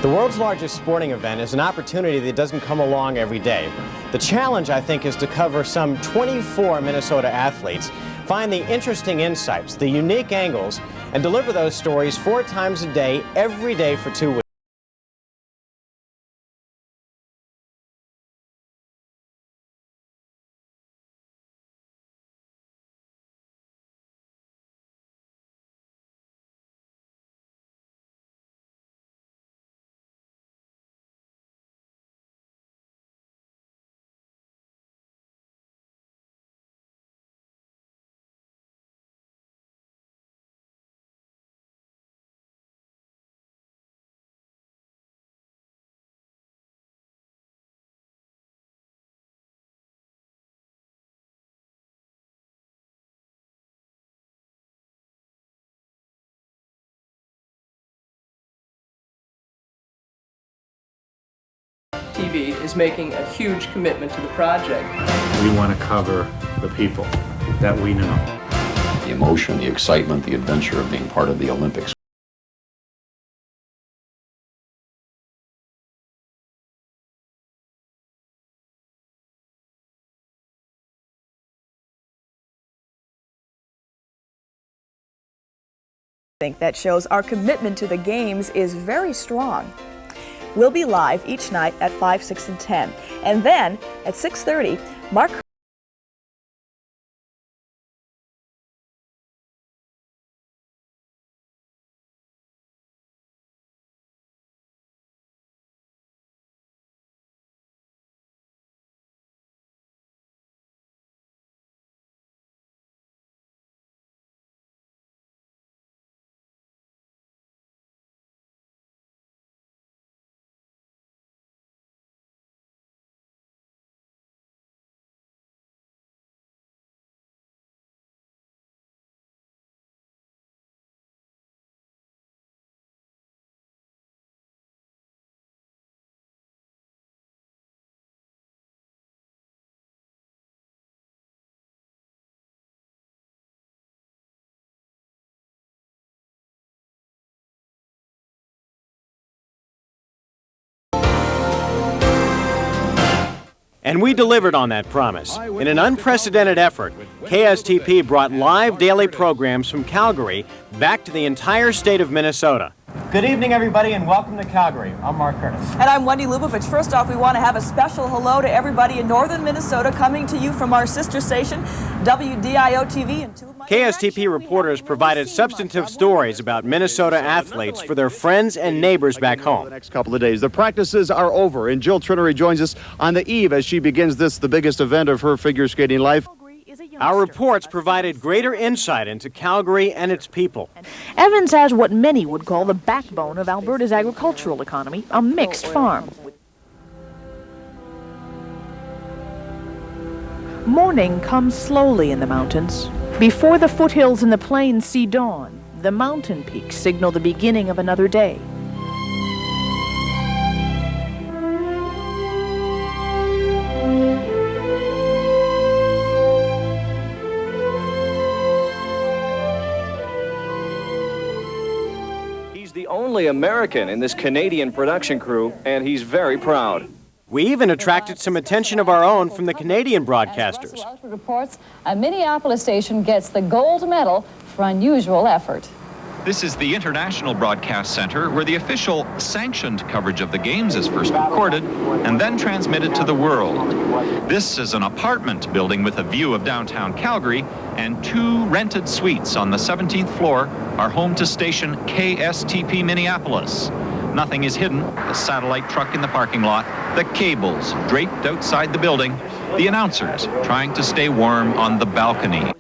The world's largest sporting event is an opportunity that doesn't come along every day. The challenge, I think, is to cover some 24 Minnesota athletes, find the interesting insights, the unique angles, and deliver those stories 4 times a day, every day for 2 weeks. TV is making a huge commitment to the project. We want to cover the people that we know. The emotion, the excitement, the adventure of being part of the Olympics. That shows our commitment to the games is very strong. We'll be live each night at 5, 6, and 10. And then at 6:30, Mark And we delivered on that promise. In an unprecedented effort, KSTP brought live daily programs from Calgary back to the entire state of Minnesota. Good evening, everybody, and welcome to Calgary. I'm Mark Curtis. and I'm Wendy Lubovich. First off, we want to have a special hello to everybody in northern Minnesota coming to you from our sister station, WDIO-TV. And 2 of my KSTP reporters provided substantive stories about Minnesota athletes for their friends and neighbors back home. The next couple of days. The practices are over, and Jill Trinery joins us on the eve as she begins the biggest event of her figure skating life. Our reports provided greater insight into Calgary and its people. Evans has what many would call the backbone of Alberta's agricultural economy, a mixed farm. Morning comes slowly in the mountains. Before the foothills and the plains see dawn, the mountain peaks signal the beginning of another day. The only American in this Canadian production crew, and he's very proud. We even attracted some attention of our own from the Canadian broadcasters. As Russell reports, a Minneapolis station gets the gold medal for unusual effort. This is the International Broadcast Center, where the official sanctioned coverage of the games is first recorded and then transmitted to the world. This is an apartment building with a view of downtown Calgary, and 2 rented suites on the 17th floor are home to station KSTP Minneapolis. Nothing is hidden: the satellite truck in the parking lot, the cables draped outside the building, the announcers trying to stay warm on the balcony.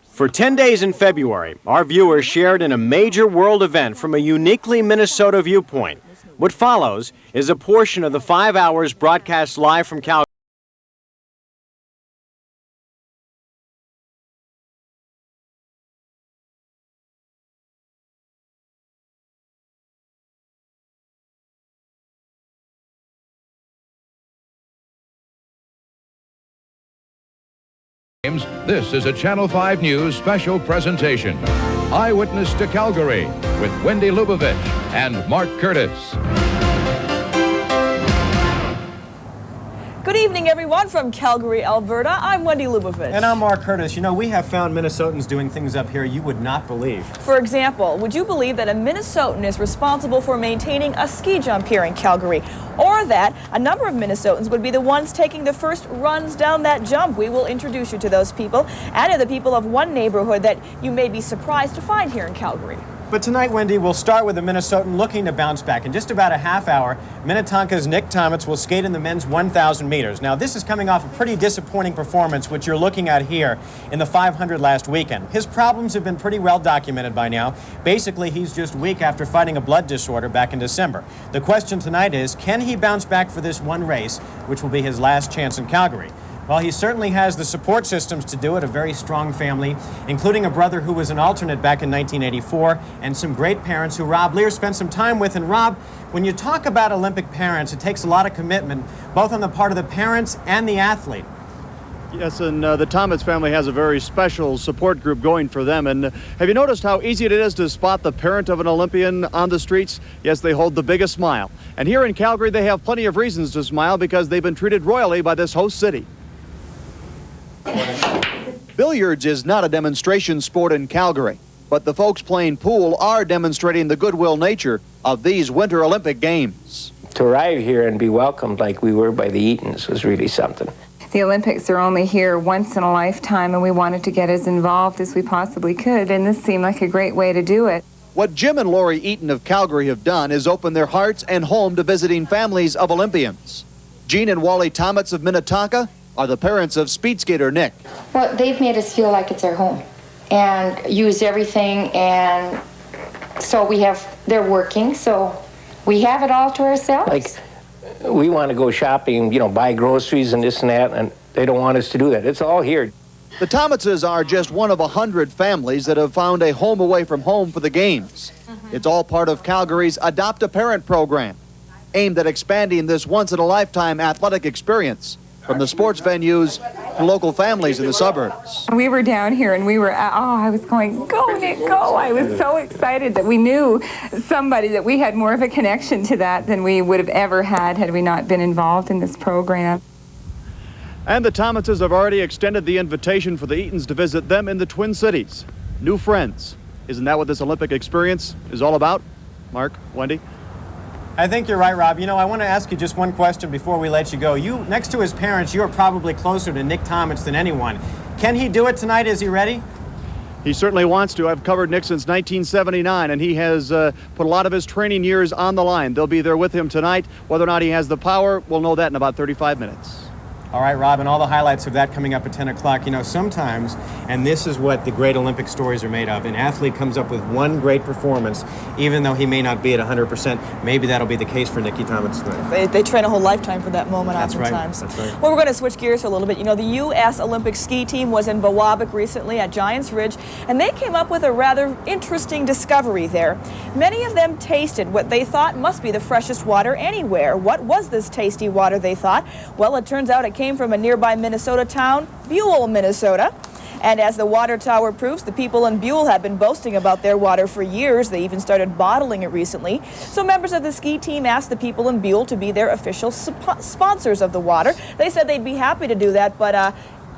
For 10 days in February, our viewers shared in a major world event from a uniquely Minnesota viewpoint. What follows is a portion of the 5 hours broadcast live from Calgary. This is a Channel 5 News special presentation. Eyewitness to Calgary with Wendy Lubovich and Mark Curtis. evening, everyone, from Calgary, Alberta. I'm Wendy Lubavitch. And I'm Mark Curtis. You know, we have found Minnesotans doing things up here you would not believe. For example, would you believe that a Minnesotan is responsible for maintaining a ski jump here in Calgary? Or that a number of Minnesotans would be the ones taking the first runs down that jump? We will introduce you to those people and to the people of one neighborhood that you may be surprised to find here in Calgary. But tonight, Wendy, we'll start with a Minnesotan looking to bounce back. In just about a half hour, Minnetonka's Nick Tomitz will skate in the men's 1,000 meters. Now, this is coming off a pretty disappointing performance, which you're looking at here in the 500 last weekend. His problems have been pretty well documented by now. Basically, he's just weak after fighting a blood disorder back in December. The question tonight is, can he bounce back for this one race, which will be his last chance in Calgary? Well, he certainly has the support systems to do it, a very strong family, including a brother who was an alternate back in 1984, and some great parents who Rob Lear spent some time with. And Rob, when you talk about Olympic parents, it takes a lot of commitment, both on the part of the parents and the athlete. Yes, and the Tomitz family has a very special support group going for them. And have you noticed how easy it is to spot the parent of an Olympian on the streets? Yes, they hold the biggest smile. And here in Calgary, they have plenty of reasons to smile because they've been treated royally by this host city. Billiards is not a demonstration sport in Calgary, but the folks playing pool are demonstrating the goodwill nature of these Winter Olympic Games. To arrive here and be welcomed like we were by the Eatons was really something. The Olympics are only here once in a lifetime, and we wanted to get as involved as we possibly could, and this seemed like a great way to do it. What Jim and Lori Eaton of Calgary have done is open their hearts and home to visiting families of Olympians. Jean and Wally Tomitz of Minnetonka are the parents of speed skater Nick. Well, they've made us feel like it's our home and use everything, and so they're working, so we have it all to ourselves. Like, we want to go shopping, you know, buy groceries and this and that, and they don't want us to do that. It's all here. The Tomitzes are just one of 100 families that have found a home away from home for the Games. It's all part of Calgary's Adopt a Parent program, aimed at expanding this once-in-a-lifetime athletic experience from the sports venues to local families in the suburbs. We were down here and we were, I was going, go Nick, go. I was so excited that we knew somebody, that we had more of a connection to that than we would have ever had we not been involved in this program. And the Tomitzes have already extended the invitation for the Eatons to visit them in the Twin Cities. New friends. Isn't that what this Olympic experience is all about? Mark, Wendy? I think you're right, Rob. You know, I want to ask you just one question before we let you go. You, next to his parents, you're probably closer to Nick Tomitz than anyone. Can he do it tonight? Is he ready? He certainly wants to. I've covered Nick since 1979, and he has put a lot of his training years on the line. They'll be there with him tonight. Whether or not he has the power, we'll know that in about 35 minutes. All right, Rob, and all the highlights of that coming up at 10 o'clock. You know, sometimes, and this is what the great Olympic stories are made of, an athlete comes up with one great performance, even though he may not be at 100%. Maybe that'll be the case for Nicky Tomitz tonight. They train a whole lifetime for that moment oftentimes. That's right. Well, we're going to switch gears for a little bit. You know, the U.S. Olympic ski team was in Biwabik recently at Giants Ridge, and they came up with a rather interesting discovery there. Many of them tasted what they thought must be the freshest water anywhere. What was this tasty water, they thought? Well, it turns out it came from a nearby Minnesota town, Buell, Minnesota. And as the water tower proves, the people in Buell have been boasting about their water for years. They even started bottling it recently. So members of the ski team asked the people in Buell to be their official sponsors of the water. They said they'd be happy to do that, but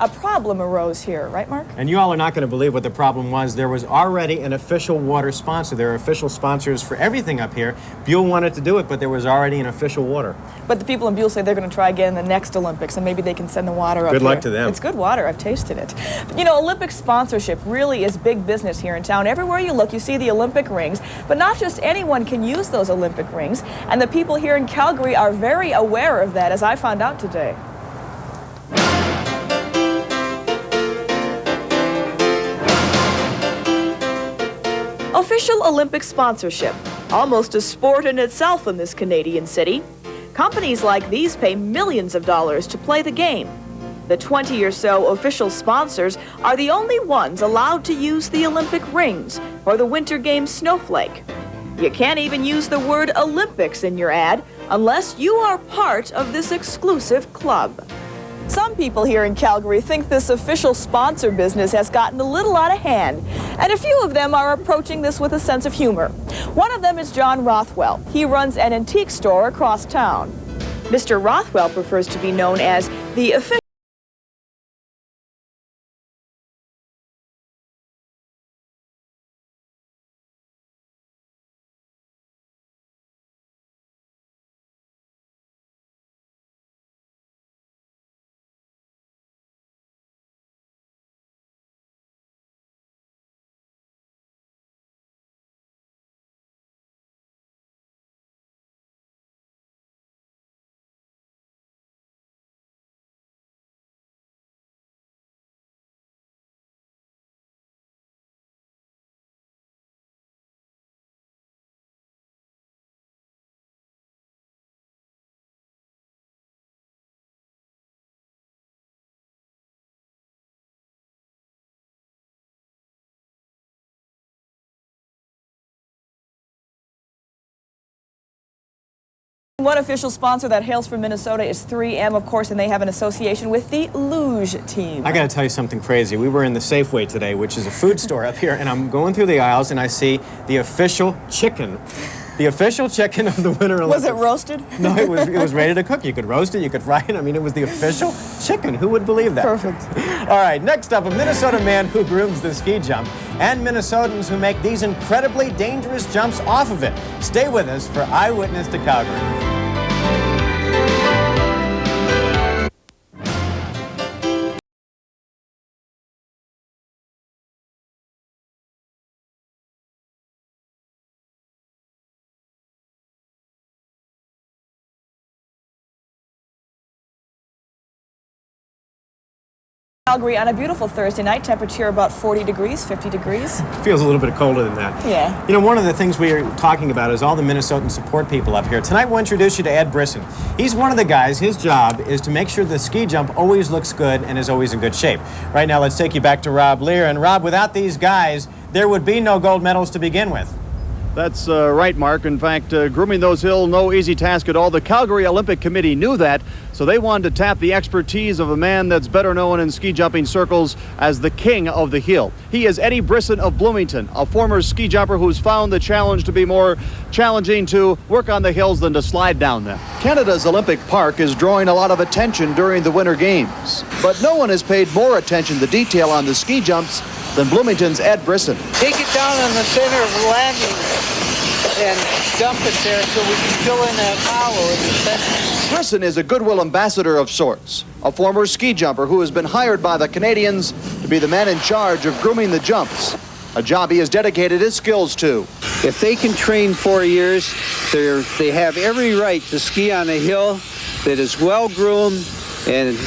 a problem arose here, right, Mark? And you all are not going to believe what the problem was. There was already an official water sponsor. There are official sponsors for everything up here. Buell wanted to do it, but there was already an official water. But the people in Buell say they're going to try again in the next Olympics, and maybe they can send the water up Good here. luck to them. It's good water. I've tasted it. But, you know, Olympic sponsorship really is big business here in town. Everywhere you look, you see the Olympic rings, but not just anyone can use those Olympic rings, and the people here in Calgary are very aware of that, as I found out today. Official Olympic sponsorship, almost a sport in itself in this Canadian city. Companies like these pay millions of dollars to play the game. The 20 or so official sponsors are the only ones allowed to use the Olympic rings or the Winter Games snowflake. You can't even use the word Olympics in your ad unless you are part of this exclusive club. Some people here in Calgary think this official sponsor business has gotten a little out of hand, and a few of them are approaching this with a sense of humor. One of them is John Rothwell. He runs an antique store across town. Mr. Rothwell prefers to be known as the official One official sponsor that hails from Minnesota is 3M, of course, and they have an association with the luge team. I got to tell you something crazy. We were in the Safeway today, which is a food store up here, and I'm going through the aisles and I see the official chicken. The official chicken of the Winter Olympics. Was it roasted? No, it was ready to cook. You could roast it, you could fry it. I mean, it was the official chicken. Who would believe that? Perfect. All right, next up, a Minnesota man who grooms the ski jump, and Minnesotans who make these incredibly dangerous jumps off of it. Stay with us for Eyewitness to Calgary. Calgary on a beautiful Thursday night, temperature about 40 degrees, 50 degrees. Feels a little bit colder than that. Yeah. You know, one of the things we are talking about is all the Minnesotan support people up here. Tonight we'll introduce you to Ed Brisson. He's one of the guys, his job is to make sure the ski jump always looks good and is always in good shape. Right now, let's take you back to Rob Lear. And Rob, without these guys, there would be no gold medals to begin with. That's right, Mark. In fact, grooming those hills, no easy task at all. The Calgary Olympic Committee knew that, so they wanted to tap the expertise of a man that's better known in ski jumping circles as the king of the hill. He is Eddie Brisson of Bloomington, a former ski jumper who's found the challenge to be more challenging to work on the hills than to slide down them. Canada's Olympic Park is drawing a lot of attention during the Winter Games, but no one has paid more attention to detail on the ski jumps than Bloomington's Ed Brisson. Take it down on the center of the landing and dump it there so we can fill in that hollow in the center. Brisson is a goodwill ambassador of sorts, a former ski jumper who has been hired by the Canadians to be the man in charge of grooming the jumps, a job he has dedicated his skills to. If they can train 4 years, they have every right to ski on a hill that is well groomed and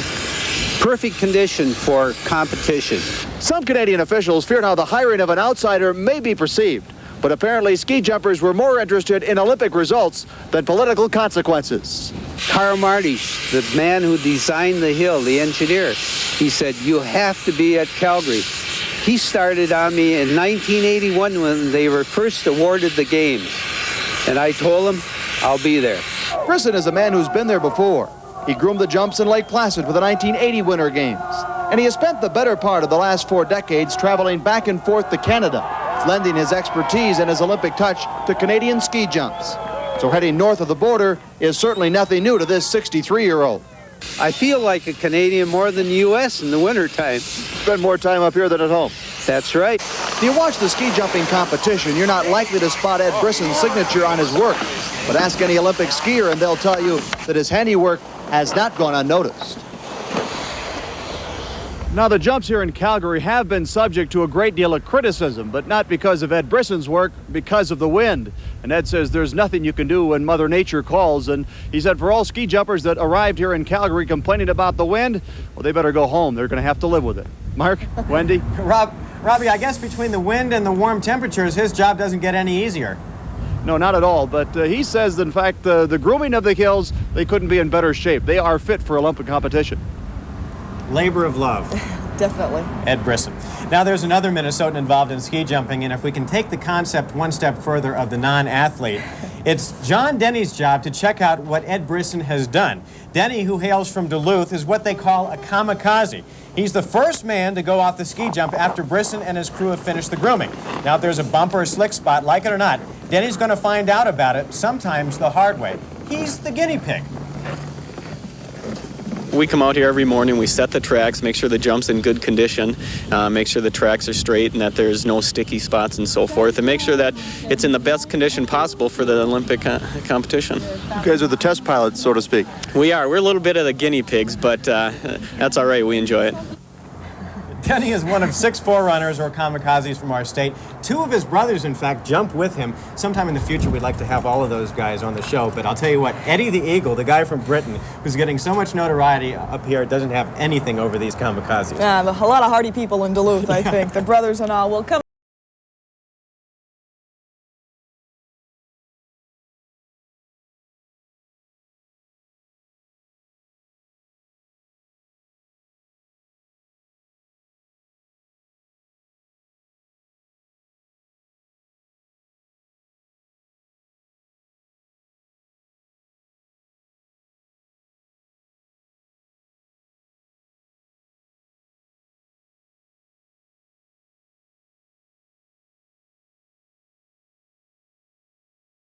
perfect condition for competition. Some Canadian officials feared how the hiring of an outsider may be perceived, but apparently ski jumpers were more interested in Olympic results than political consequences. Karl Martisch, the man who designed the hill, the engineer, he said, you have to be at Calgary. He started on me in 1981 when they were first awarded the games. And I told him, I'll be there. Brisson is a man who's been there before. He groomed the jumps in Lake Placid for the 1980 Winter Games. And he has spent the better part of the last 4 decades traveling back and forth to Canada, lending his expertise and his Olympic touch to Canadian ski jumps. So heading north of the border is certainly nothing new to this 63-year-old. I feel like a Canadian more than the U.S. in the wintertime. Spend more time up here than at home. That's right. If you watch the ski jumping competition, you're not likely to spot Ed Brisson's signature on his work. But ask any Olympic skier and they'll tell you that his handiwork has not gone unnoticed. Now, the jumps here in Calgary have been subject to a great deal of criticism, but not because of Ed Brisson's work, because of the wind. And Ed says there's nothing you can do when Mother Nature calls. And he said for all ski jumpers that arrived here in Calgary complaining about the wind, well, they better go home. They're going to have to live with it. Mark, Wendy? Robbie, I guess between the wind and the warm temperatures, his job doesn't get any easier. No, not at all. But he says, in fact, the grooming of the hills, they couldn't be in better shape. They are fit for Olympic competition. Labor of love. Definitely. Ed Brisson. Now there's another Minnesotan involved in ski jumping, and if we can take the concept one step further of the non-athlete, it's John Denny's job to check out what Ed Brisson has done. Denny, who hails from Duluth, is what they call a kamikaze. He's the first man to go off the ski jump after Brisson and his crew have finished the grooming. Now if there's a bump or a slick spot, like it or not, Denny's going to find out about it, sometimes the hard way. He's the guinea pig. We come out here every morning, we set the tracks, make sure the jump's in good condition, make sure the tracks are straight and that there's no sticky spots and so forth, and make sure that it's in the best condition possible for the Olympic competition. You guys are the test pilots, so to speak. We are. We're a little bit of the guinea pigs, but that's all right. We enjoy it. Denny is one of 6 forerunners or kamikazes from our state. 2 of his brothers, in fact, jump with him. Sometime in the future, we'd like to have all of those guys on the show. But I'll tell you what, Eddie the Eagle, the guy from Britain, who's getting so much notoriety up here, doesn't have anything over these kamikazes. Yeah, a lot of hardy people in Duluth, I think. The brothers and all will come.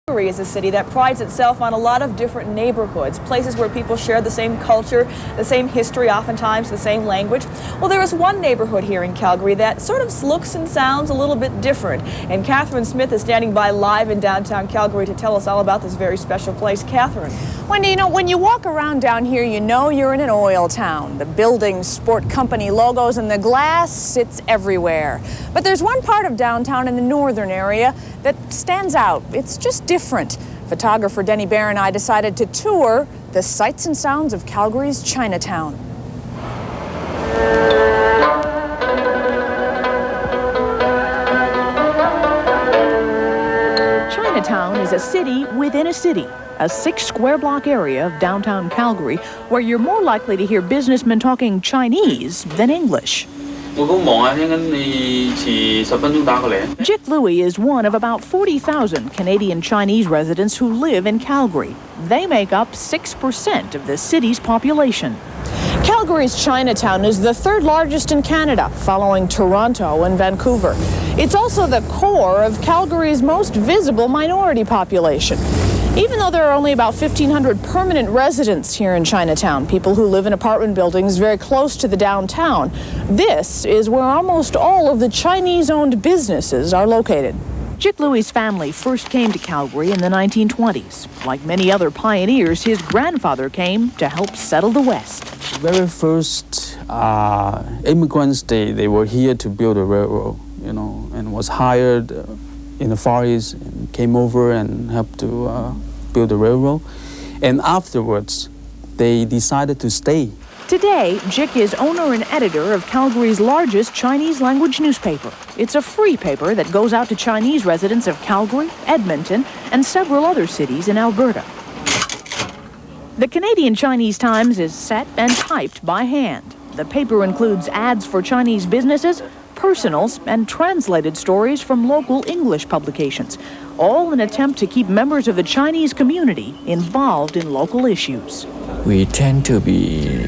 Calgary is a city that prides itself on a lot of different neighborhoods, places where people share the same culture, the same history, oftentimes the same language. Well, there is one neighborhood here in Calgary that sort of looks and sounds a little bit different. And Catherine Smith is standing by live in downtown Calgary to tell us all about this very special place. Catherine. Wendy, you know, when you walk around down here, you know you're in an oil town. The buildings sport company logos and the glass, it's everywhere. But there's one part of downtown in the northern area that stands out. It's just different. Photographer Denny Bear and I decided to tour the sights and sounds of Calgary's Chinatown. Chinatown is a city within a city, a 6-square-block area of downtown Calgary where you're more likely to hear businessmen talking Chinese than English. Jik Louis is one of about 40,000 Canadian Chinese residents who live in Calgary. They make up 6% of the city's population. Calgary's Chinatown is the 3rd largest in Canada, following Toronto and Vancouver. It's also the core of Calgary's most visible minority population. Even though there are only about 1,500 permanent residents here in Chinatown, people who live in apartment buildings very close to the downtown, this is where almost all of the Chinese-owned businesses are located. Jik Louis' family first came to Calgary in the 1920s. Like many other pioneers, his grandfather came to help settle the West. Very first immigrants, they were here to build a railroad, you know, and was hired in the Far East and came over and helped to build the railroad. And afterwards, they decided to stay. Today, Jik is owner and editor of Calgary's largest Chinese-language newspaper. It's a free paper that goes out to Chinese residents of Calgary, Edmonton, and several other cities in Alberta. The Canadian Chinese Times is set and typed by hand. The paper includes ads for Chinese businesses, personals, and translated stories from local English publications, all in an attempt to keep members of the Chinese community involved in local issues. We tend to be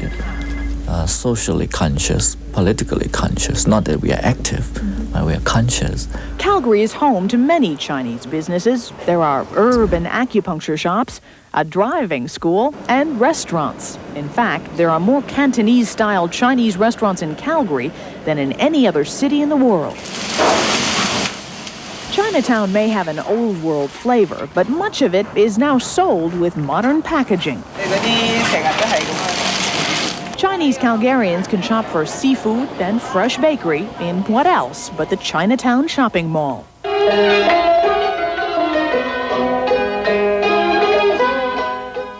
socially conscious, politically conscious, not that we are active, but we are conscious. Calgary is home to many Chinese businesses. There are herb and acupuncture shops, a driving school, and restaurants. In fact, there are more Cantonese-style Chinese restaurants in Calgary than in any other city in the world. Chinatown may have an old-world flavor, but much of it is now sold with modern packaging. Chinese Calgarians can shop for seafood and fresh bakery in what else but the Chinatown shopping mall.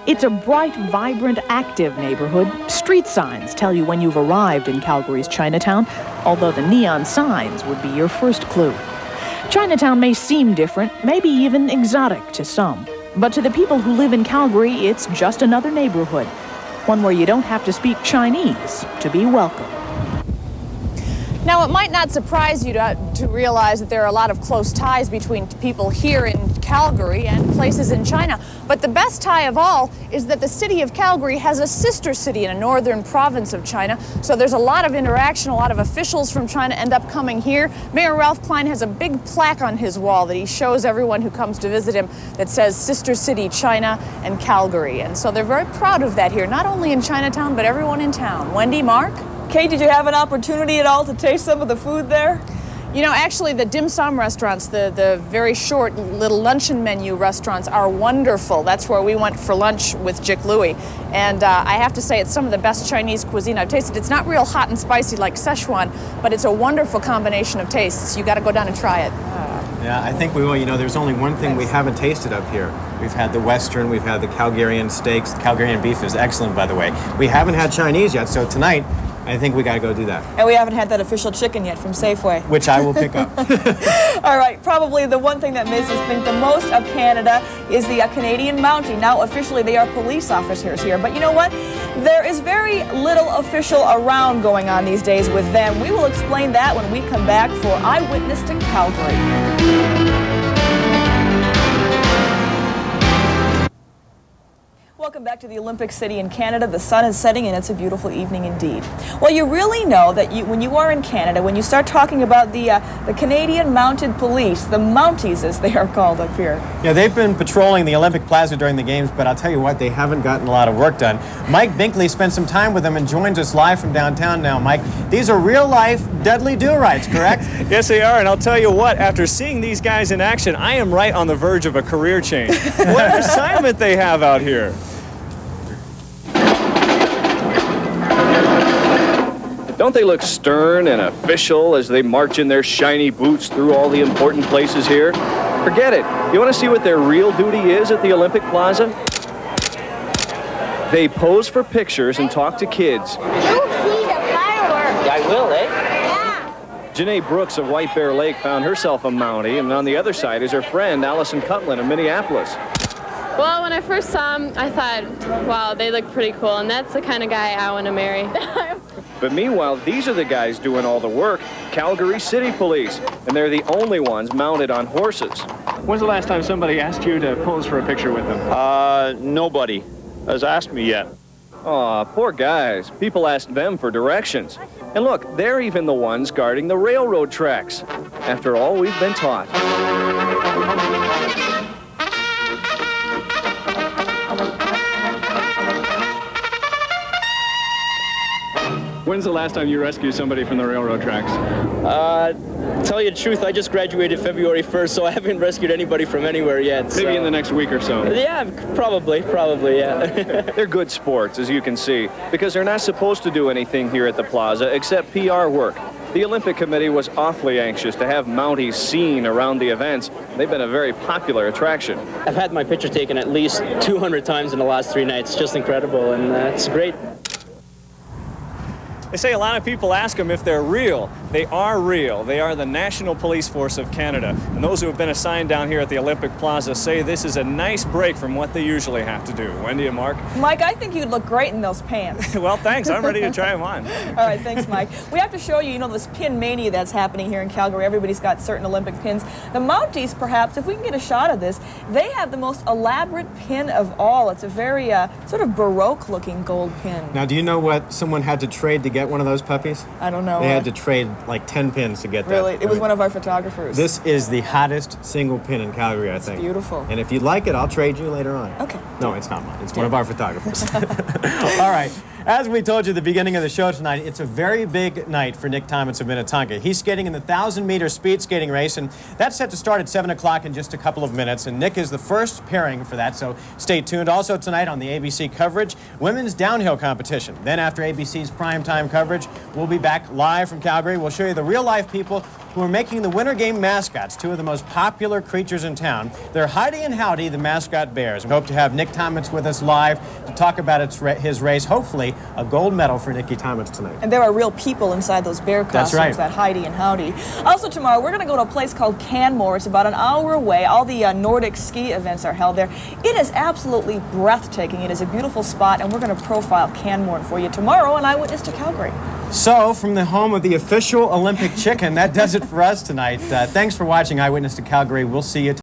It's a bright, vibrant, active neighborhood. Street signs tell you when you've arrived in Calgary's Chinatown, although the neon signs would be your first clue. Chinatown may seem different, maybe even exotic to some. But to the people who live in Calgary, it's just another neighborhood. One where you don't have to speak Chinese to be welcome. Now, it might not surprise you to realize that there are a lot of close ties between people here in Calgary and places in China. But the best tie of all is that the city of Calgary has a sister city in a northern province of China. So there's a lot of interaction. A lot of officials from China end up coming here. Mayor Ralph Klein has a big plaque on his wall that he shows everyone who comes to visit him that says Sister City, China and Calgary. And so they're very proud of that here, not only in Chinatown, but everyone in town. Wendy, Mark? Kate, did you have an opportunity at all to taste some of the food there? You know, actually, the dim sum restaurants, the very short little luncheon menu restaurants are wonderful. That's where we went for lunch with Jick Louie. And I have to say, it's some of the best Chinese cuisine I've tasted. It's not real hot and spicy like Szechuan, but it's a wonderful combination of tastes. You got to go down and try it. Yeah, I think we will. You know, there's only one thing we haven't tasted up here. We've had the Western, we've had the Calgarian steaks. The Calgarian beef is excellent, by the way. We haven't had Chinese yet, so tonight, I think we got to go do that. And we haven't had that official chicken yet from Safeway. Which I will pick up. All right, probably the one thing that makes us think the most of Canada is the Canadian Mountie. Now, officially, they are police officers here. But you know what? There is very little official around going on these days with them. We will explain that when we come back for Eyewitness to Calgary. Welcome back to the Olympic City in Canada. The sun is setting and it's a beautiful evening indeed. Well, you really know that when you are in Canada, when you start talking about the Canadian Mounted Police, the Mounties as they are called up here. Yeah, they've been patrolling the Olympic Plaza during the games, but I'll tell you what, they haven't gotten a lot of work done. Mike Binkley spent some time with them and joins us live from downtown now. Mike, these are real-life Dudley Do-Rights, correct? Yes, they are, and I'll tell you what, after seeing these guys in action, I am right on the verge of a career change. What an assignment they have out here. Don't they look stern and official as they march in their shiny boots through all the important places here? Forget it. You want to see what their real duty is at the Olympic Plaza? They pose for pictures and talk to kids. You'll see the fireworks. I will, eh? Yeah. Janae Brooks of White Bear Lake found herself a Mountie, and on the other side is her friend Allison Cutlin of Minneapolis. Well, when I first saw them, I thought, wow, they look pretty cool, and that's the kind of guy I want to marry. But meanwhile, these are the guys doing all the work, Calgary City Police, and they're the only ones mounted on horses. When's the last time somebody asked you to pose for a picture with them? Nobody has asked me yet. Aw, poor guys. People asked them for directions. And look, they're even the ones guarding the railroad tracks. After all we've been taught. When's the last time you rescued somebody from the railroad tracks? Tell you the truth, I just graduated February 1st, so I haven't rescued anybody from anywhere yet. Maybe in the next week or so. Yeah, probably, yeah. They're good sports, as you can see, because they're not supposed to do anything here at the plaza except PR work. The Olympic Committee was awfully anxious to have Mounties seen around the events. They've been a very popular attraction. I've had my picture taken at least 200 times in the last 3 nights. Just incredible, and it's great. They say a lot of people ask them if they're real. They are real. They are the National Police Force of Canada. And those who have been assigned down here at the Olympic Plaza say this is a nice break from what they usually have to do. Wendy and Mark? Mike, I think you'd look great in those pants. Well, thanks. I'm ready to try them on. All right, thanks, Mike. We have to show you, this pin mania that's happening here in Calgary. Everybody's got certain Olympic pins. The Mounties, perhaps, if we can get a shot of this, they have the most elaborate pin of all. It's a very sort of Baroque-looking gold pin. Now, do you know what someone had to trade to get one of those puppies? I don't know. They had to trade like 10 pins to get that. Really? It was one of our photographers. This is the hottest single pin in Calgary, I think. It's beautiful. And if you'd like it, I'll trade you later on. Okay. No, it's not mine. It's one of our photographers. All right. As we told you at the beginning of the show tonight, it's a very big night for Nick Thomas of Minnetonka. He's skating in the 1,000-meter speed skating race, and that's set to start at 7 o'clock in just a couple of minutes. And Nick is the first pairing for that, so stay tuned. Also tonight on the ABC coverage, women's downhill competition. Then after ABC's primetime coverage, we'll be back live from Calgary. We'll show you the real-life people who are making the Winter Game mascots, two of the most popular creatures in town. They're Heidi and Howdy, the mascot bears. We hope to have Nick Thomas with us live to talk about his race. Hopefully, a gold medal for Nicky Thomas tonight. And there are real people inside those bear costumes, That's right. that Heidi and Howdy. Also tomorrow, we're going to go to a place called Canmore. It's about an hour away. All the Nordic ski events are held there. It is absolutely breathtaking. It is a beautiful spot, and we're going to profile Canmore for you tomorrow on Eyewitness to Calgary. So, from the home of the official Olympic chicken, that does it for us tonight. Thanks for watching Eyewitness to Calgary. We'll see you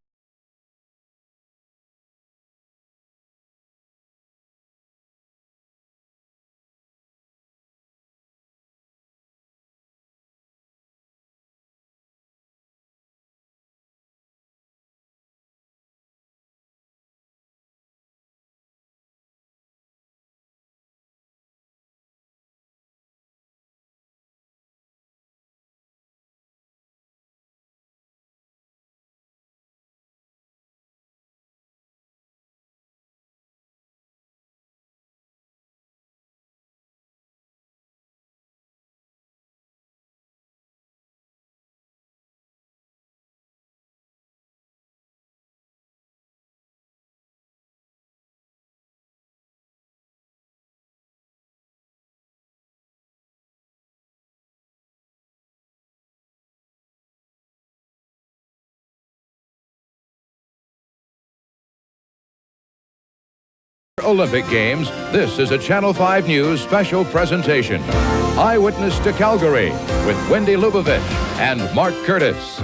Olympic Games, this is a Channel 5 News special presentation. Eyewitness to Calgary with Wendy Lubavitch and Mark Curtis.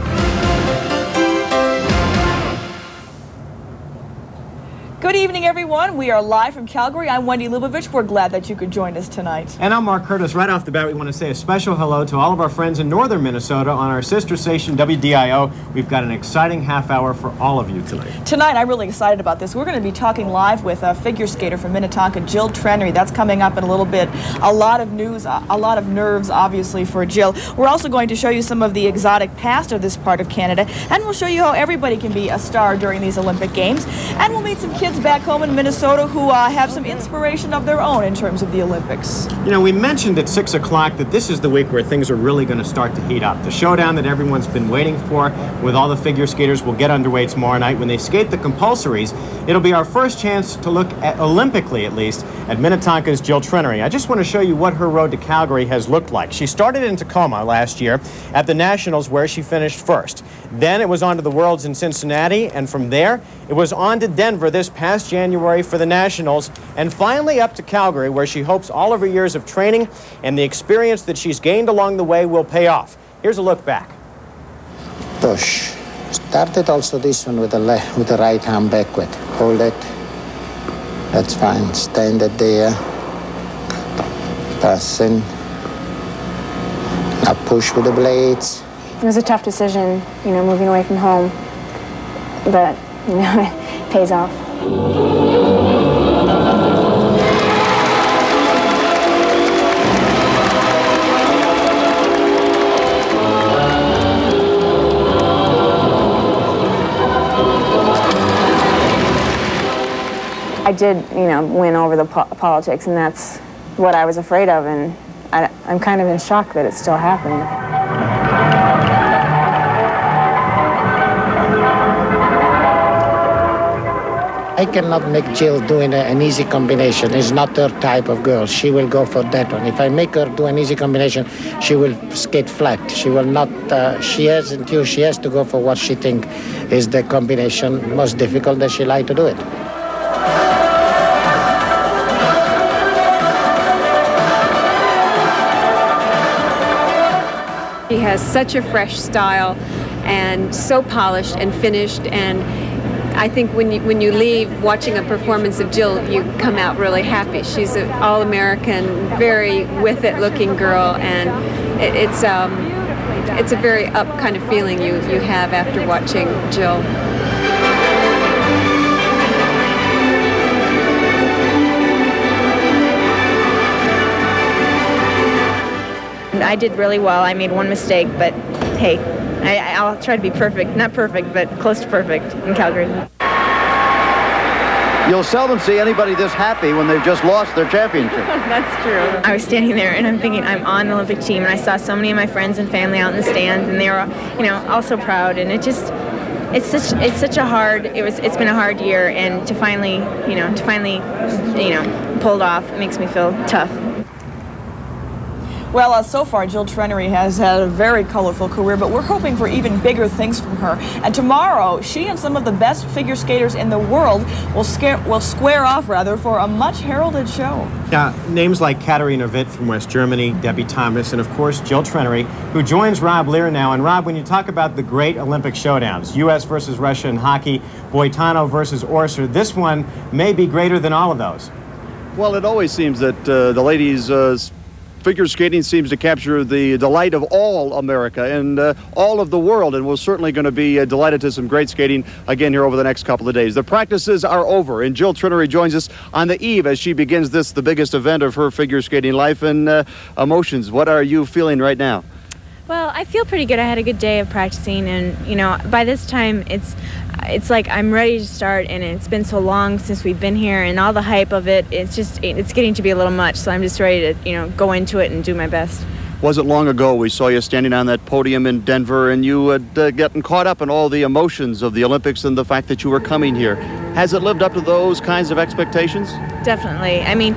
Good evening, everyone. We are live from Calgary. I'm Wendy Lubavitch. We're glad that you could join us tonight. And I'm Mark Curtis. Right off the bat, we want to say a special hello to all of our friends in northern Minnesota on our sister station, WDIO. We've got an exciting half hour for all of you tonight. Tonight, I'm really excited about this. We're going to be talking live with a figure skater from Minnetonka, Jill Trenery. That's coming up in a little bit. A lot of news, a lot of nerves, obviously, for Jill. We're also going to show you some of the exotic past of this part of Canada, and we'll show you how everybody can be a star during these Olympic Games. And we'll meet some kids back home in Minnesota who have some inspiration of their own in terms of the Olympics. You know, we mentioned at 6 o'clock that this is the week where things are really going to start to heat up. The showdown that everyone's been waiting for with all the figure skaters will get underway tomorrow night. When they skate the compulsories, it'll be our first chance to look at, Olympically at least, at Minnetonka's Jill Trenery. I just want to show you what her road to Calgary has looked like. She started in Tacoma last year at the Nationals where she finished first. Then it was on to the Worlds in Cincinnati, and from there it was on to Denver this past January for the Nationals, and finally up to Calgary, where she hopes all of her years of training and the experience that she's gained along the way will pay off. Here's a look back. Push. Started also this one with the right arm backward. Hold it. That's fine. Stand it there. Passing. Now push with the blades. It was a tough decision, you know, moving away from home, but, you know, it pays off. I did, you know, win over the politics, and that's what I was afraid of, and I'm kind of in shock that it's still happening. I cannot make Jill doing an easy combination. It's not her type of girl. She will go for that one. If I make her do an easy combination, she will skate flat. She will not, she has to go for what she thinks is the combination most difficult that she like to do it. She has such a fresh style and so polished and finished, and I think when you leave watching a performance of Jill, you come out really happy. She's an all-American, very with-it looking girl, and it's a very up kind of feeling you have after watching Jill. I did really well. I made one mistake, but hey, I'll try to be perfect. Not perfect, but close to perfect in Calgary. You'll seldom see anybody this happy when they've just lost their championship. That's true. I was standing there and I'm thinking I'm on the Olympic team, and I saw so many of my friends and family out in the stands, and they were, you know, all so proud, and it's been a hard year, and to finally pull it off, it makes me feel tough. Well, so far, Jill Trenery has had a very colorful career, but we're hoping for even bigger things from her. And tomorrow, she and some of the best figure skaters in the world will square off for a much heralded show. Yeah, names like Katharina Witt from West Germany, Debbie Thomas, and of course Jill Trenery, who joins Rob Lear now. And Rob, when you talk about the great Olympic showdowns, U.S. versus Russia in hockey, Boitano versus Orser, this one may be greater than all of those. Well, it always seems that the ladies' figure skating seems to capture the delight of all America and all of the world, and we're certainly going to be delighted to some great skating again here over the next couple of days. The practices are over, and Jill Trenery joins us on the eve as she begins the biggest event of her figure skating life. And emotions, what are you feeling right now? Well, I feel pretty good. I had a good day of practicing, and by this time it's like I'm ready to start, and it's been so long since we've been here, and all the hype of it, it's getting to be a little much, so I'm just ready to go into it and do my best. Wasn't long ago we saw you standing on that podium in Denver, and you had gotten caught up in all the emotions of the Olympics and the fact that you were coming here. Has it lived up to those kinds of expectations? Definitely. I mean,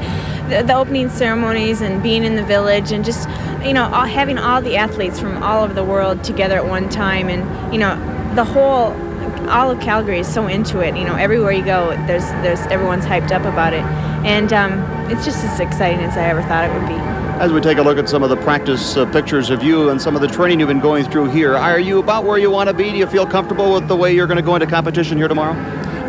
the opening ceremonies and being in the village and just, having all the athletes from all over the world together at one time, and, all of Calgary is so into it. Everywhere you go, there's everyone's hyped up about it. And it's just as exciting as I ever thought it would be. As we take a look at some of the practice pictures of you and some of the training you've been going through here, are you about where you want to be? Do you feel comfortable with the way you're going to go into competition here tomorrow?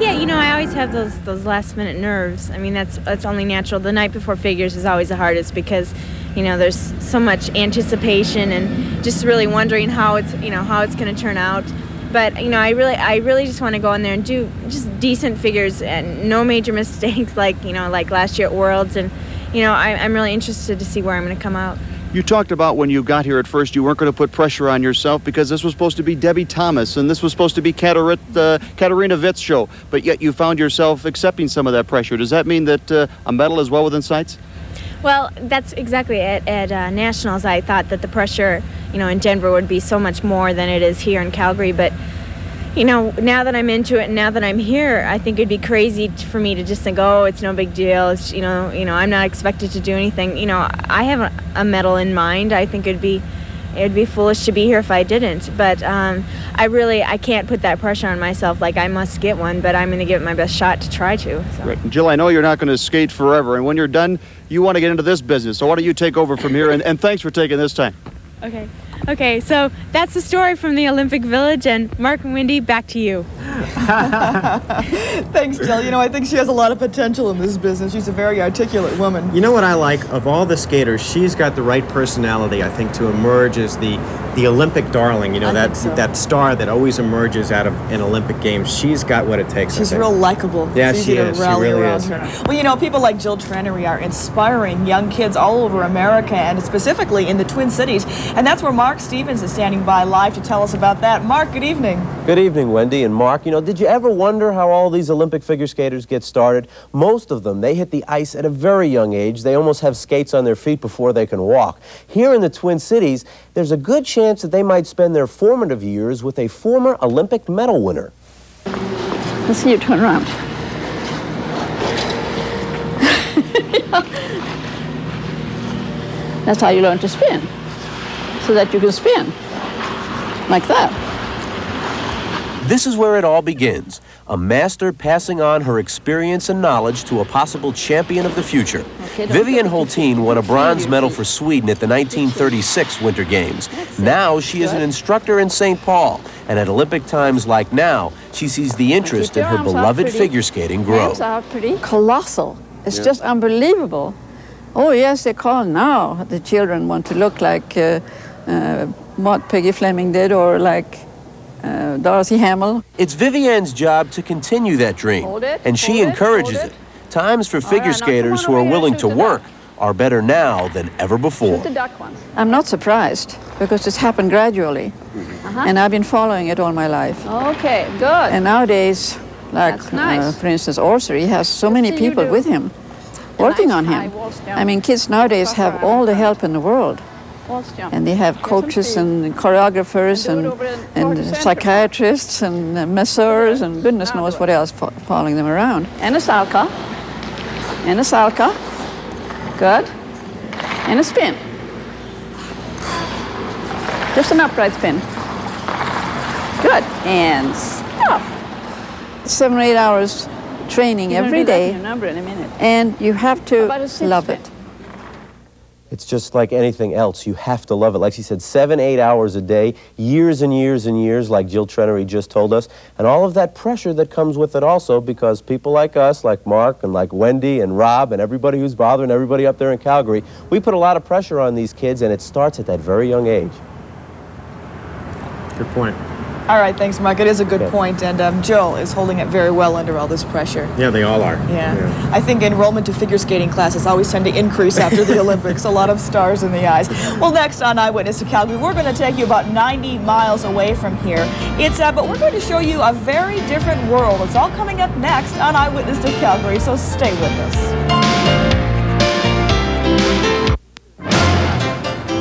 Yeah, I always have those last-minute nerves. I mean, that's only natural. The night before figures is always the hardest because, there's so much anticipation and just really wondering how it's going to turn out. But I really just want to go in there and do just decent figures and no major mistakes like last year at Worlds. And I'm really interested to see where I'm going to come out. You talked about when you got here at first you weren't going to put pressure on yourself because this was supposed to be Debbie Thomas and this was supposed to be Katharina Witt's show, but yet you found yourself accepting some of that pressure. Does that mean that a medal is well within sights? Well, that's exactly at Nationals. I thought that the pressure, in Denver would be so much more than it is here in Calgary. But, now that I'm into it and now that I'm here, I think it'd be crazy for me to just think, oh, it's no big deal. It's, I'm not expected to do anything. I have a medal in mind. I think it'd be foolish to be here if I didn't. But I can't put that pressure on myself like I must get one, but I'm going to give it my best shot to try to. So. Right. Jill, I know you're not going to skate forever, and when you're done, you want to get into this business. So why don't you take over from here, and thanks for taking this time. Okay, so that's the story from the Olympic Village, and Mark and Wendy, back to you. Thanks, Jill. I think she has a lot of potential in this business. She's a very articulate woman. You know what I like? Of all the skaters, she's got the right personality, I think, to emerge as the Olympic darling. That star that always emerges out of an Olympic Games. She's got what it takes. She's real likable. Yeah, it's she easy is. To rally she really around is. Her. Well, people like Jill Trenery are inspiring young kids all over America and specifically in the Twin Cities. And that's where Mark Stevens is standing by live to tell us about that. Mark, good evening. Good evening, Wendy and Mark. Did you ever wonder how all these Olympic figure skaters get started? Most of them, they hit the ice at a very young age. They almost have skates on their feet before they can walk. Here in the Twin Cities, there's a good chance that they might spend their formative years with a former Olympic medal winner. Let's see you turn around. That's how you learn to spin, so that you can spin like that. This is where it all begins. A master passing on her experience and knowledge to a possible champion of the future. Vivian Hultin won a bronze medal for Sweden at the 1936 Winter Games. Now she is an instructor in St. Paul, and at Olympic times like now, she sees the interest in her beloved figure skating grow. Arms are pretty colossal. It's just unbelievable. Oh yes, they call now. The children want to look like what Peggy Fleming did, or like Dorothy Hamill. It's Vivian's job to continue that dream, and she encourages it. Times for figure skaters who are willing to work are better now than ever before. I'm not surprised, because it's happened gradually, and I've been following it all my life. Okay, good. And nowadays, like for instance, Orser, he has so many people with him, working on him. I mean, kids nowadays have all the help in the world. And they have coaches and choreographers and psychiatrists and masseurs and goodness knows what else following them around. And a salka. And a salka. Good. And a spin. Just an upright spin. Good. And stop. 7 or 8 hours training every day. Your number in a minute. And you have to love it. It's just like anything else. You have to love it. Like she said, 7, 8 hours a day, years and years and years, like Jill Trenery just told us, and all of that pressure that comes with it also, because people like us, like Mark and like Wendy and Rob and everybody who's bothering everybody up there in Calgary, we put a lot of pressure on these kids, and it starts at that very young age. Good point. All right, thanks, Mark. It is a good point, and Jill is holding it very well under all this pressure. Yeah, they all are. Yeah. I think enrollment to figure skating classes always tend to increase after the Olympics. A lot of stars in the eyes. Well, next on Eyewitness to Calgary, we're going to take you about 90 miles away from here. But we're going to show you a very different world. It's all coming up next on Eyewitness to Calgary, so stay with us.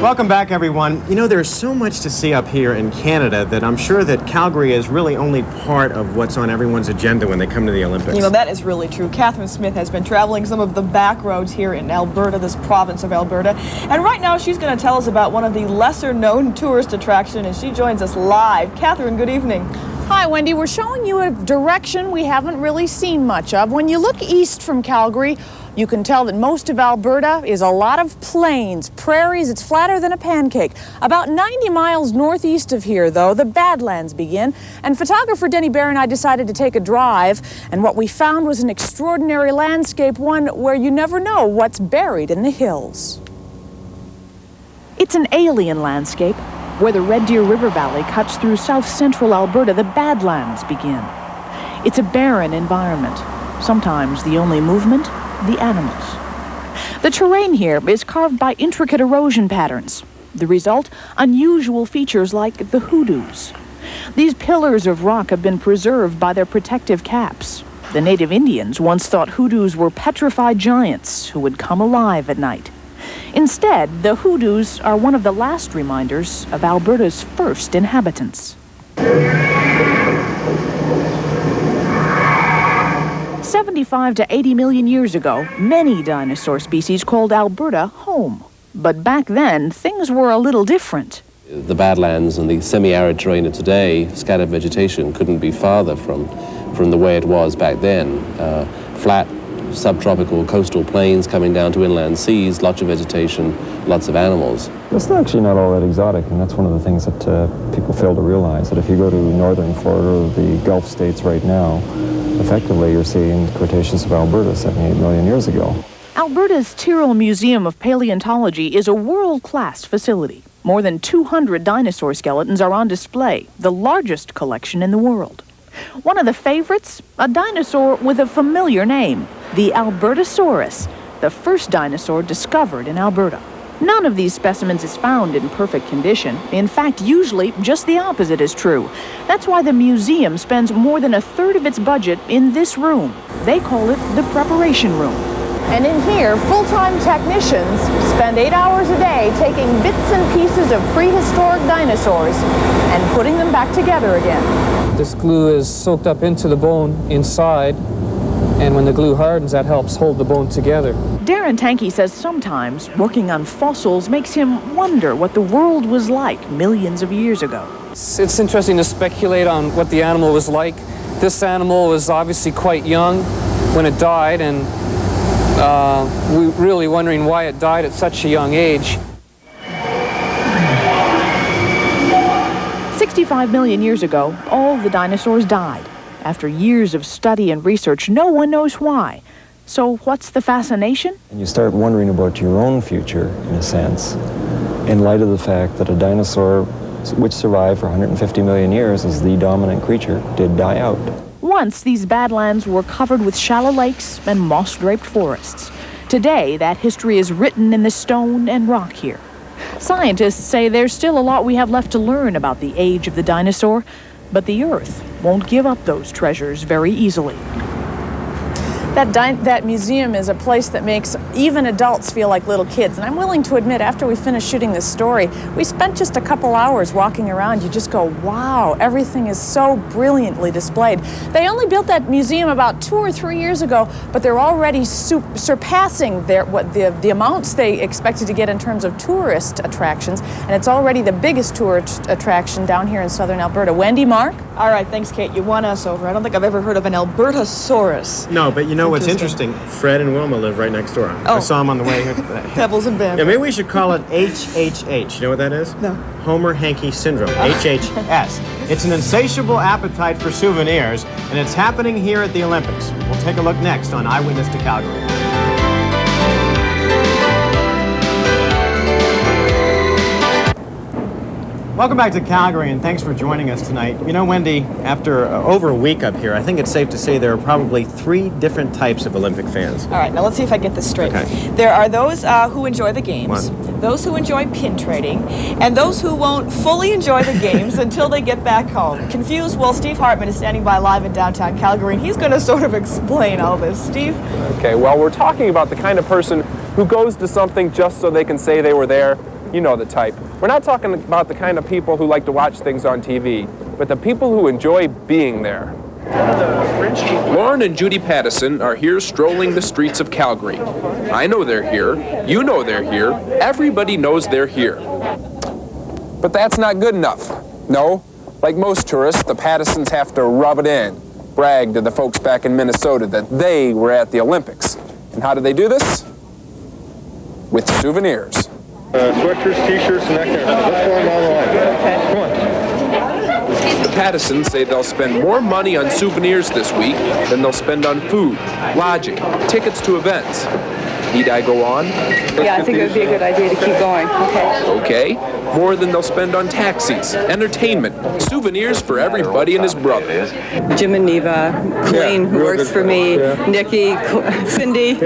Welcome back, everyone. You know, there's so much to see up here in Canada that I'm sure that Calgary is really only part of what's on everyone's agenda when they come to the Olympics. You know, that is really true. Catherine Smith has been traveling some of the back roads here in Alberta, this province of Alberta. And right now she's going to tell us about one of the lesser-known tourist attractions, and she joins us live. Catherine, good evening. Hi, Wendy. We're showing you a direction we haven't really seen much of. When you look east from Calgary, you can tell that most of Alberta is a lot of plains, prairies. It's flatter than a pancake. About 90 miles northeast of here, though, the Badlands begin. And photographer Denny Bear and I decided to take a drive. And what we found was an extraordinary landscape, one where you never know what's buried in the hills. It's an alien landscape. Where the Red Deer River Valley cuts through south-central Alberta, the Badlands begin. It's a barren environment. Sometimes the only movement, the animals. The terrain here is carved by intricate erosion patterns. The result, unusual features like the hoodoos. These pillars of rock have been preserved by their protective caps. The native Indians once thought hoodoos were petrified giants who would come alive at night. Instead, the hoodoos are one of the last reminders of Alberta's first inhabitants. 75 to 80 million years ago, many dinosaur species called Alberta home. But back then, things were a little different. The Badlands and the semi-arid terrain of today, scattered vegetation, couldn't be farther from the way it was back then. Flat, subtropical coastal plains coming down to inland seas, lots of vegetation, lots of animals. It's actually not all that exotic, and that's one of the things that people fail to realize, that if you go to northern Florida or the Gulf states right now, effectively you're seeing Cretaceous of Alberta 78 million years ago. Alberta's Tyrrell Museum of Paleontology is a world-class facility. More than 200 dinosaur skeletons are on display, the largest collection in the world. One of the favorites, a dinosaur with a familiar name, the Albertosaurus, the first dinosaur discovered in Alberta. None of these specimens is found in perfect condition. In fact, usually just the opposite is true. That's why the museum spends more than a third of its budget in this room. They call it the preparation room. And in here, full-time technicians spend 8 hours a day taking bits and pieces of prehistoric dinosaurs and putting them back together again. This glue is soaked up into the bone inside, and when the glue hardens, that helps hold the bone together. Darren Tankey says sometimes working on fossils makes him wonder what the world was like millions of years ago. It's interesting to speculate on what the animal was like. This animal was obviously quite young when it died, and we're really wondering why it died at such a young age. 65 million years ago, all the dinosaurs died. After years of study and research, no one knows why. So what's the fascination? And you start wondering about your own future, in a sense, in light of the fact that a dinosaur, which survived for 150 million years as the dominant creature, did die out. Once, these badlands were covered with shallow lakes and moss-draped forests. Today, that history is written in the stone and rock here. Scientists say there's still a lot we have left to learn about the age of the dinosaur, but the Earth won't give up those treasures very easily. That museum is a place that makes even adults feel like little kids. And I'm willing to admit, after we finished shooting this story, we spent just a couple hours walking around. You just go, wow, everything is so brilliantly displayed. They only built that museum about 2 or 3 years ago, but they're already surpassing the amounts they expected to get in terms of tourist attractions. And it's already the biggest tourist attraction down here in southern Alberta. Wendy, Mark? All right, thanks, Kate. You won us over. I don't think I've ever heard of an Albertosaurus. No, but you know what's interesting? Fred and Wilma live right next door. I saw them on the way here today. Pebbles and Bam. Yeah, maybe we should call it HHH. You know what that is? No. Homer Hankey Syndrome, HHS. It's an insatiable appetite for souvenirs, and it's happening here at the Olympics. We'll take a look next on Eyewitness to Calgary. Welcome back to Calgary, and thanks for joining us tonight. You know, Wendy, after over a week up here, I think it's safe to say there are probably 3 different types of Olympic fans. All right, now let's see if I get this straight. Okay. There are those who enjoy the games, those who enjoy pin trading, and those who won't fully enjoy the games until they get back home. Confused? Well, Steve Hartman is standing by live in downtown Calgary, and he's going to sort of explain all this. Steve? Okay, well, we're talking about the kind of person who goes to something just so they can say they were there. You know the type. We're not talking about the kind of people who like to watch things on TV, but the people who enjoy being there. Lauren and Judy Pattison are here strolling the streets of Calgary. I know they're here. You know they're here. Everybody knows they're here. But that's not good enough. No, like most tourists, the Pattisons have to rub it in, brag to the folks back in Minnesota that they were at the Olympics. And how do they do this? With souvenirs. Sweatshirts, t-shirts, and that kind of stuff. Let's go down the line. Come on. The Pattisons say they'll spend more money on souvenirs this week than they'll spend on food, lodging, tickets to events. Need I go on? Yeah, I think it would be a good idea to keep going. Okay. More than they'll spend on taxis, entertainment, souvenirs for everybody and his brother. Jim and Neva, Colleen, who works for me, Nikki, Cindy.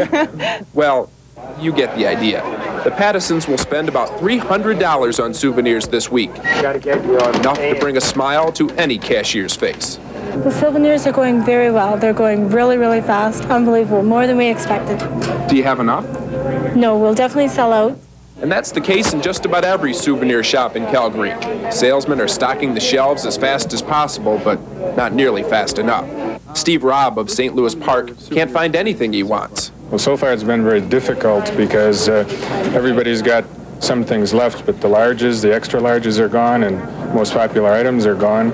Well, you get the idea. The Pattisons will spend about $300 on souvenirs this week. Enough to bring a smile to any cashier's face. The souvenirs are going very well. They're going really, really fast. Unbelievable. More than we expected. Do you have enough? No, we'll definitely sell out. And that's the case in just about every souvenir shop in Calgary. Salesmen are stocking the shelves as fast as possible, but not nearly fast enough. Steve Robb of St. Louis Park can't find anything he wants. Well, so far it's been very difficult because everybody's got some things left, but the larges, the extra larges are gone, and most popular items are gone.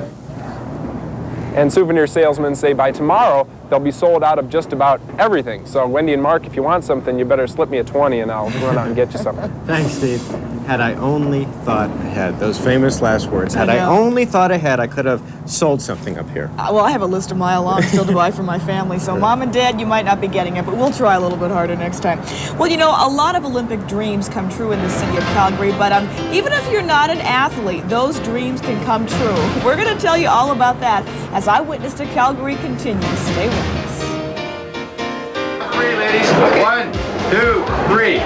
And souvenir salesmen say by tomorrow, they'll be sold out of just about everything. So Wendy and Mark, if you want something, you better slip me a 20 and I'll run out and get you something. Thanks, Steve. Had I only thought ahead. Those famous last words. Had I only thought ahead, I could have sold something up here. Well, I have a list a mile long still to buy for my family, so Mom and Dad, you might not be getting it, but we'll try a little bit harder next time. Well, you know, a lot of Olympic dreams come true in the city of Calgary, but even if you're not an athlete, those dreams can come true. We're going to tell you all about that as Eyewitness to Calgary continues. Stay with us. 3, ladies. 1, 2, 3.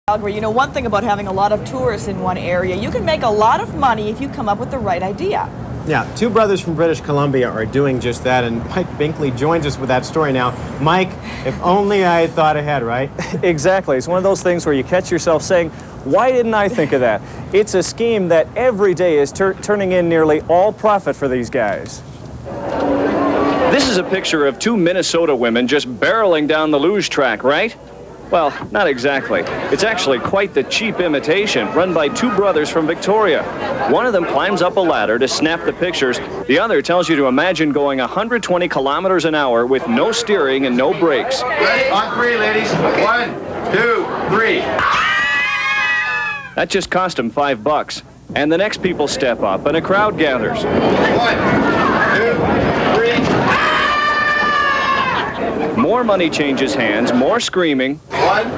Calgary, you know, one thing about having a lot of tourists in one area, you can make a lot of money if you come up with the right idea. Yeah, 2 brothers from British Columbia are doing just that, and Mike Binkley joins us with that story now. Mike, if only I had thought ahead, right? Exactly. It's one of those things where you catch yourself saying, why didn't I think of that? It's a scheme that every day is turning in nearly all profit for these guys. This is a picture of 2 Minnesota women just barreling down the luge track, right? Well, not exactly. It's actually quite the cheap imitation run by 2 brothers from Victoria. One of them climbs up a ladder to snap the pictures. The other tells you to imagine going 120 kilometers an hour with no steering and no brakes. Ready? On 3, ladies. 1, 2, 3. That just cost him $5. And the next people step up and a crowd gathers. 1, 2, 3. More money changes hands, more screaming. 1, 2, 3.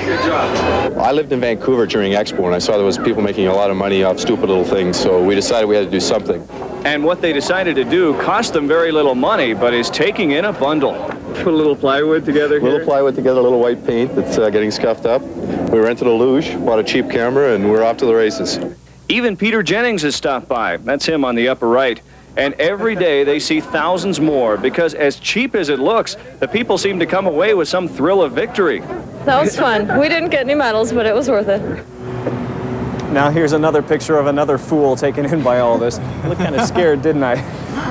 Good job. I lived in Vancouver during Expo, and I saw there was people making a lot of money off stupid little things, so we decided we had to do something. And what they decided to do cost them very little money, but is taking in a bundle. Put a little plywood together here. A little plywood together, a little white paint that's getting scuffed up. We rented a luge, bought a cheap camera, and we're off to the races. Even Peter Jennings has stopped by. That's him on the upper right. And every day they see thousands more because as cheap as it looks, the people seem to come away with some thrill of victory. That was fun. We didn't get any medals, but it was worth it. Now here's another picture of another fool taken in by all this. I looked kind of scared, didn't I?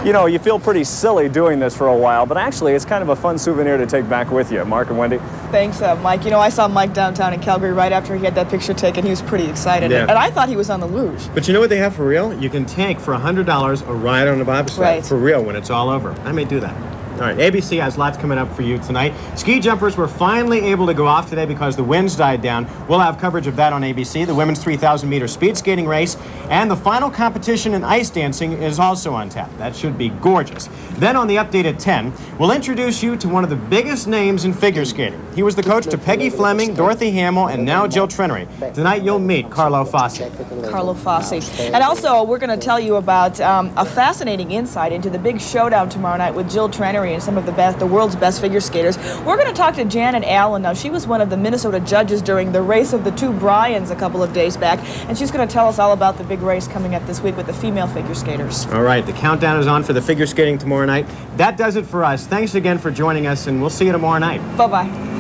You know, you feel pretty silly doing this for a while, but actually it's kind of a fun souvenir to take back with you. Mark and Wendy. Thanks, Mike. You know, I saw Mike downtown in Calgary right after he had that picture taken. He was pretty excited. Yeah. And I thought he was on the luge. But you know what they have for real? You can take for $100 a ride on a bobsled. Right. For real when it's all over. I may do that. All right, ABC has lots coming up for you tonight. Ski jumpers were finally able to go off today because the winds died down. We'll have coverage of that on ABC. The women's 3,000-meter speed skating race and the final competition in ice dancing is also on tap. That should be gorgeous. Then on the update at 10, we'll introduce you to one of the biggest names in figure skating. He was the coach to Peggy Fleming, Dorothy Hamill, and now Jill Trenery. Tonight you'll meet Carlo Fassi. Carlo Fassi. And also, we're going to tell you about a fascinating insight into the big showdown tomorrow night with Jill Trenery and some of the world's best figure skaters. We're going to talk to Janet Allen now. She was one of the Minnesota judges during the race of the two Bryans a couple of days back, and she's going to tell us all about the big race coming up this week with the female figure skaters. All right, the countdown is on for the figure skating tomorrow night. That does it for us. Thanks again for joining us, and we'll see you tomorrow night. Bye-bye.